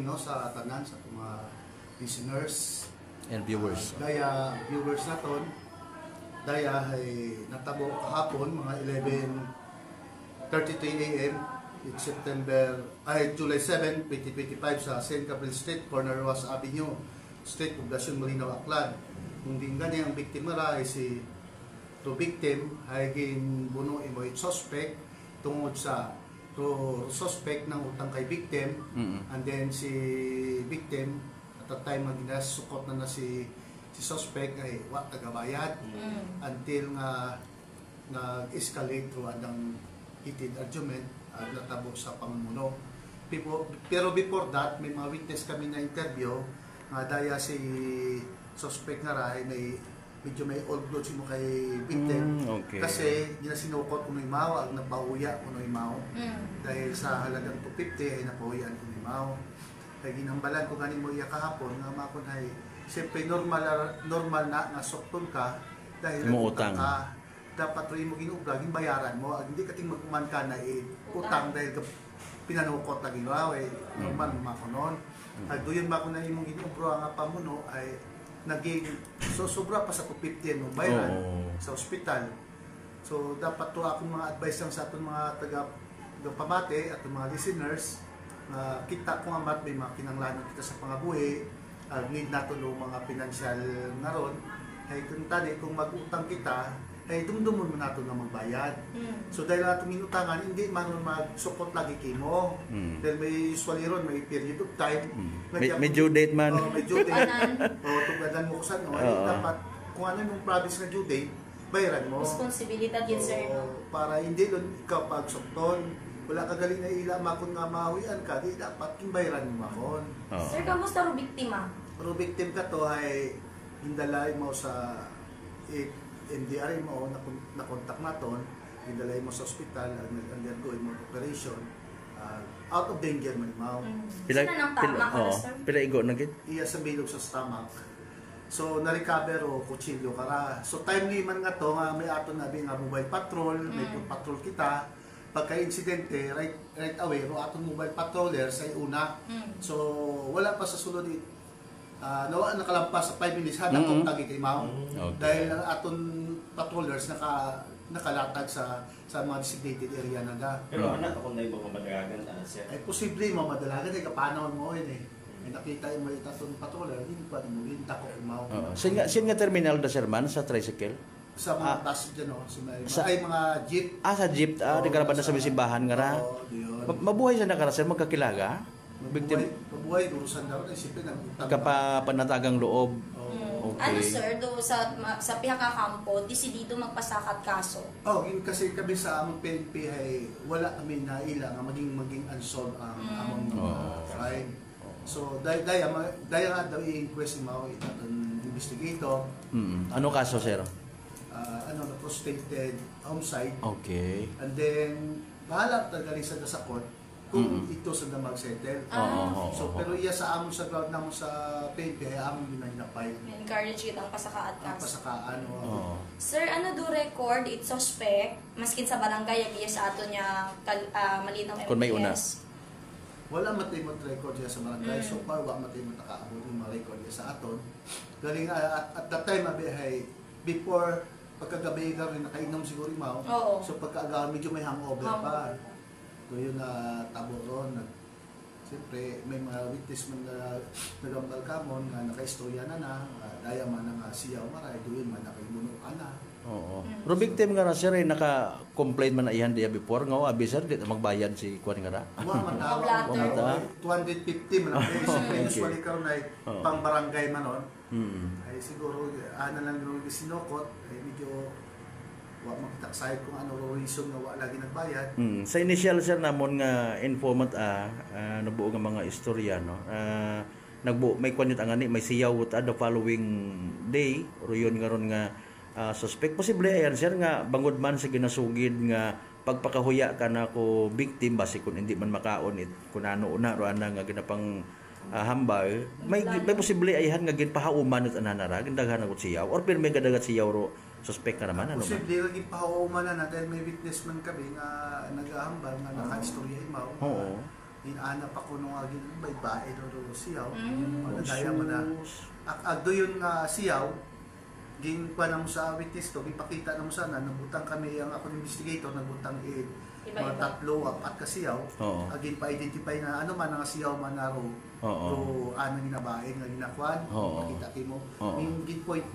No, sa tanan sa mga listeners and viewers. Daya viewers naton daya ay natabo kahapon mga 11:33 AM it's July 7, 2025 sa St. Gabriel Street, corner Roas Avenue, Street, Poblacion, Malinaw, Aklan. Kung din gani ang biktima ra ay si to victim ay ginbuno imo suspect tungod sa to suspect ng utang kay victim. And then si victim at that time maginasukot na si suspect ay wa tagabayad until nga nag-escalate through ang heated argument at natabo sa pamumuno. Pero before that may mga witness kami na interview nga daya si suspect nga ra ay medyo may old blood mo kay victim. Okay. Kasi hindi na sinukot kung imaw, ang napahuya kung imaw. Dahil sa halagang 250 ay napahuyan kung imaw. Kaya ginambalan ko ganin mo iya kahapon, nga makon ay siyempre normal na nga sokton ka dahil utang ka. Dapat rin mo ginubra, bayaran mo. Hindi ka ting magkuman ka na utang dahil pinanukot na ginawa. Normal makonon. At doon makon na imong ginubra nga pamuno ay naging sobra pa sa 250 ng bayaran sa ospital. So dapat to akong mga advice lang sa atong mga taga-pamate at mga listeners na kita kung amat may mga kinanglanon kita sa pangabuhi, need nato no mga financial nga ron ay kung tani kung mag-utang kita ay dumdumon mo nato nga magbayad. So dahil nato minutangan hindi man magsukot lagi kimo. Dahil may usually ron may period of time. May due date man. May due date. Tugadan mo ko sa dapat kung ano yung province na due date, bayaran mo. Responsibilidad yun, sir. Para hindi doon ikaw pagsukton. Wala ka galing na ila makon nga mahuyan ka, di dapat yung bayaran mo makon. Sir, kamusta ro biktima? Pero victim ka to ay hindalay mo sa NDR mo na contact naton, hindalay mo sa ospital, nag-undergo mo operation, out of danger man mo. Pila igo na gid? Iya sa bilog sa stomach. So na-recover o kutsilyo kara. So timely man nga to nga may aton nabi nga mobile patrol, may patrol kita. Pagka insidente right away ro aton mobile patroller sa una. So wala pa sa sulod nawa nakalampas sa 5 minutes hada kung tagi kay mao. Dahil aton patrollers nakalatag sa mga designated area na ga. Pero anak ako na ibang madalagan siya. Ay posible mo madalagan ay kapanahon mo yun eh. Ay nakita mo yung aton patroller, hindi pa mo yung tako mao. Sin nga terminal da Sherman sa tricycle? Sa mga bus dyan, ay mga jeep. Sa jeep, nagkarapan na sa simbahan nga ra. Mabuhay sa nakara, sir, magkakilaga? Mabuhay, durusan daw, isipin ang panatagang loob. Okay. Ano sir, do sa pihaka-kampo, desidido magpasakat kaso? Kasi kami sa among PNP ay wala kami na ila nga maging unsolved ang among crime. So, daya nga daw i-inquest mo itong investigator. Ano kaso, sir? Prostrated homicide. Okay. And then, bahala tagalisan na sa court kung ito sa mag-settle. So, pero iya sa amon sa ground namon sa PNP ay amon ginapay. Encourage kitang pasakaat kaso. Pasakaan. Sir, ano do record it suspect maskin sa barangay ang iya sa ato niya malinaw MPS? Kung may una. Wala matay mo record niya sa barangay. So far, wala matay mo nakaabot yung mga record niya sa aton. Galing at that time, ay before pagkagabi ka rin nakainom siguro imaw. So pagkaaga medyo may hangover pa. So yun na tabo ron. Siyempre may mga witness man na nagambal ka mo na nakaistorya na daya man nga siyaw maray doon man nakaimuno ka na. Pero victim nga na sir ay naka-complain man na iyan diya before nga abi sir di magbayad si kuan nga ra. Wa man 250 man ang usually karon ay pang barangay man on. Ay siguro lang yung sinukot ay medyo wa magtaksay kung ano reason nga wa lagi nagbayad. Sa initial sir namon nga informant nabuo nga mga istorya no. May kunyot ang ani may siyaw the following day ro yun nga ron nga suspect posible ayan sir nga bangod man sa ginasugid nga pagpakahuya ka na ko victim basi kun hindi man makaon kun ano una ro ana nga ginapang hambal may posible ayhan nga ginpahauman at ananara gindaghan ko siyaw or pero may gadagat siyaw ro suspect ka naman ano ba? Posible lagi pahauman na dahil may witness man kami nga nagahambal nga naka-istorya imaw. Inanap ako nung agin may bae do siyaw. Mm. Daya mo na. Agdo yun nga siyaw. Ging pa namo sa witness to, ipakita namo sana nabutang kami ang ako investigator nagbutang mga tatlo apat ka siyaw. Oo. Agin pa identify na ano man ang siyaw man na ro. Oo. Ro ano ginabae nga ginakwan. Oo. Makita kimo. Oo. Gin point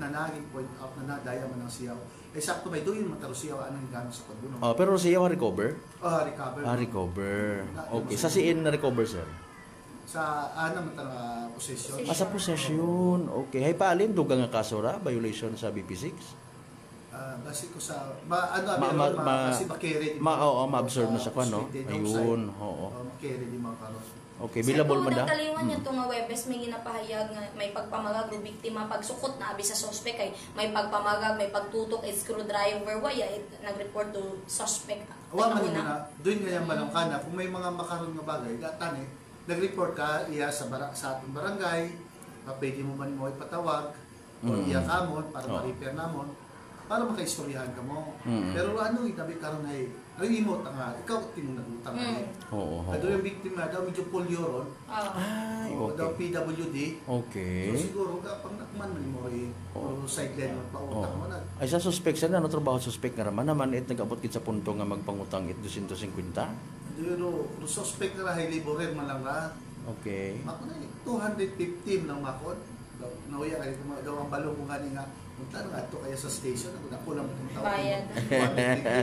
point out na daya man ang siyaw. Sakto may doon mataro siyaw anong gano sa pagbuno. Pero siya recover? Recover. Recover. Okay. Sa siin na recover, sir? Sa man tara possession. Sa possession. Okay. Hay paalin dugang nga kaso ra violation sa BP6? Basi ko sa kasi makere ma-observe na sa kwan, no? Ayun, oo. Makere di mga karos. Okay, billable man da. Sa nagkaliwan niya itong Webes, may ginapahayag nga may pagpamagag o biktima pagsukot na abi sa suspect ay may pagpamagag, may pagtutok, screwdriver, waya nag-report to suspect. Wa man na doon nga yung malangkana kung may mga makaron nga bagay gatani nag-report ka iya sa atong barangay, pwede mo man mo ipatawag o iya kamon para ma-repair namon para makaistoryahan ka mo. Pero ano itabi karon ay imo nga ikaw tinong nagutang ay. Oo. Ado yung biktima daw medyo polio ron. Ay, Daw okay. PWD. Okay. So siguro kapag nakman mo ay sideline mo pa utang mo na. Ay sa suspect sa ano trabaho suspect nga naman it nag-abot kit sa punto nga magpangutang it 250. Duro suspect na high laborer man lang ra. Okay. Mako na 215 lang makon. Nauya kay daw ang balong kung gani nga punta na ato kaya sa station ako lang itong tao. Bayad.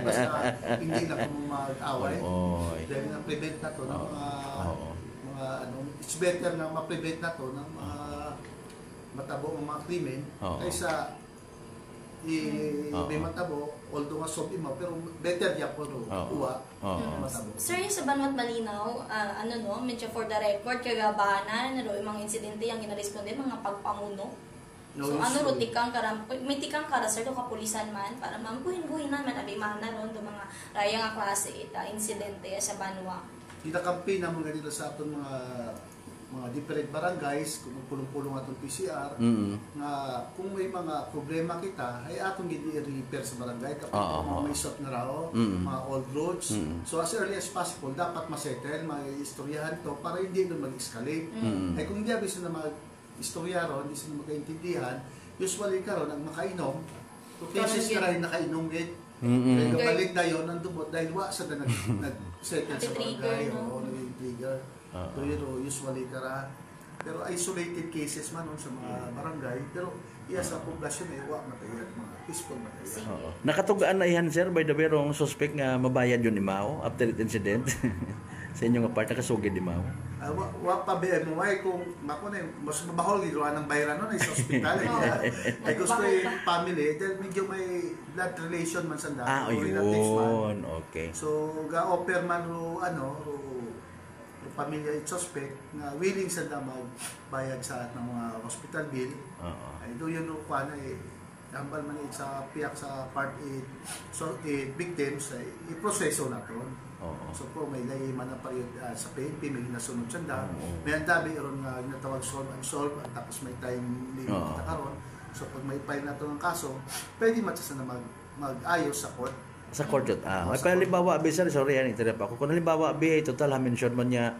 Basta hindi na ko mag-away. Oo. Dahil na-prevent na to ng mga ano, it's better na ma-prevent na to ng mga matabo ng mga krimen kaysa may matabo, although nga sobi mo, pero better niya po uwa matabo. Sir, yung sa Banwat Malinaw, medyo for the record, kagabahanan, yung mga insidente yung ginaresponde, mga pagpamuno. So ro tikang karam may tikang kara sir do kapulisan man para mambuhin-buhin naman abi mana ron do mga raya nga klase ita insidente sa Banwa. Itakampi na mga ganito sa aton mga different barangays kung pulong-pulong atong PCR nga kung may mga problema kita ay atong gidi-repair sa barangay kapag mga may shot na raw mga old roads. So as early as possible dapat ma-settle, ma-istoryahan to para hindi doon mag-escalate. Ay kung hindi abis na istorya ron, hindi sila magkaintindihan, usually karon ang makainom, so cases ka rin nakainom din. Kaya balik na yun, ang dumot, dahil wa sa na nag-settle sa barangay o nag-trigger. So yun, usually ka rin. Pero isolated cases man sa mga barangay, pero iya sa poblasyon ay wa matayan, mga peaceful matayan. Nakatugaan na ihan sir, by the way, rong suspect nga mabayad yun ni Mao after that incident. Sa inyong part, nakasugid ni Mao. Wa pa ba mo ay kung mako na mas mabahol gid ng bayran no sa ospital ay gusto yung family dahil medyo may blood relation man sa daan yun. Okay. So ga offer man ro pamilya it suspect na willing sa magbayad sa ng mga hospital bill. Ay do yun ro kuan ay tambal man sa piyak sa part 8 so victims ay iproseso na to. So po may layman na period sa PNP may nasunod siya may andabi ron nga ginatawag solve at tapos may time limit na karon. So pag may file na to ng kaso pwede matsa na mag-ayos sa court. Sa court yun. Halimbawa, sir, sorry, interrupt ako. Kung halimbawa, total mention man niya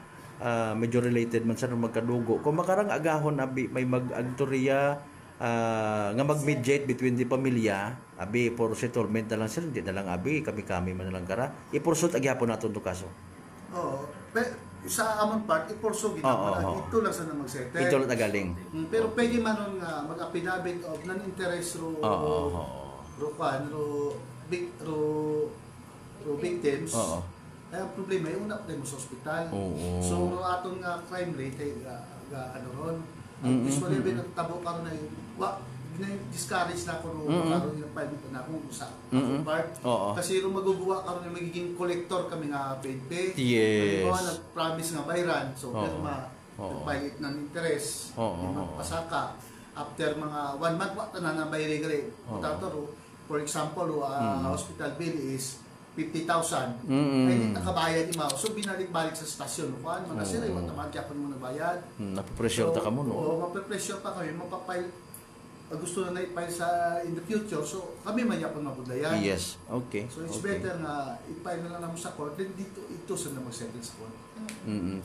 medyo related man sa magkadugo. Kung makarang agahon, may mag-agtorya nga mag-mediate between the pamilya, for settlement na lang sir, hindi na lang kami-kami man na lang kara. I-pursut agyapon natin ito kaso. Sa among part, i-pursue ginagawa. Ito lang sana mag-settle. Ito lang tagaling. Pero pwede man nun nga mag-affidavit of non-interest victims. Ay ang problema ay una pa mo sa ospital. So atong crime rate ay ron. Usually nagtabo karon ay discourage na ako karon yung file na ako sa part. Kasi ro maguguwa karon na magiging collector kami nga PNP. Yes. Nag-promise nga bayran. So pero nag-violate ng interest. Pasaka after mga 1 month wa na bayre gari. For example, hospital bill is 50,000. Ay di nakabayad ni Mao. So binalik-balik sa stasyon kuan mga sir, wa naman kaya mo nagbayad. Nape-pressure ta kamo no. Oo, mape-pressure pa kami, mapapile gusto na na-file sa in the future, so kami mayapon mabudayan. Yes. Okay. So it's Okay. better nga i-file na lang naman sa court, then dito ito sa na mag-settle sa court.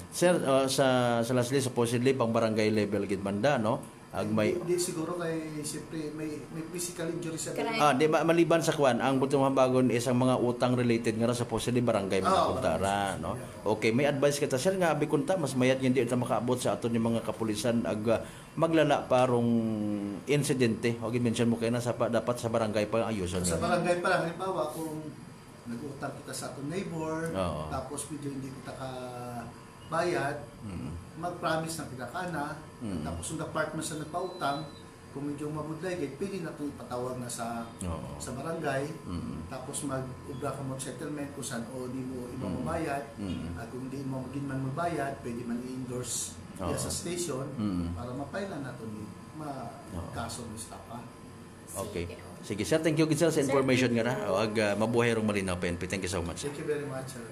Sir, sa lastly, supposedly, pang barangay level gid banda, no? May Hindi siguro kay siyempre may physical injury sa Crime. di ba maliban sa kwan, ang butong habagon is ang mga utang related nga ra supposedly barangay mga kuntara, no? Okay, may advice kita sir nga abi kunta mas mayat hindi ta makaabot sa aton yung mga kapulisan ag maglala parong insidente. Okay, mention mo kay na sa dapat sa barangay pa ayuson Sa nga. barangay pa lang, halimbawa kung nag-utang kita sa atong neighbor, Oo. tapos medyo hindi kita ka bayad, mag-promise na kita ka na, tapos yung department sa nagpautang, kung medyo mabudlay, pwede na itong ipatawag na sa Oo. sa barangay, tapos mag-ubra ka mo settlement kung saan o di mo iba mabayad, at kung hindi mo maging man magbayad, pwede man i-endorse Oo. sa station para mapailan na ito kaso ng stapa. Okay. Sige sir, thank you gid sir sa information nga na. Ag mabuhay rong malinaw PNP. Thank you so much. Thank you very much, sir.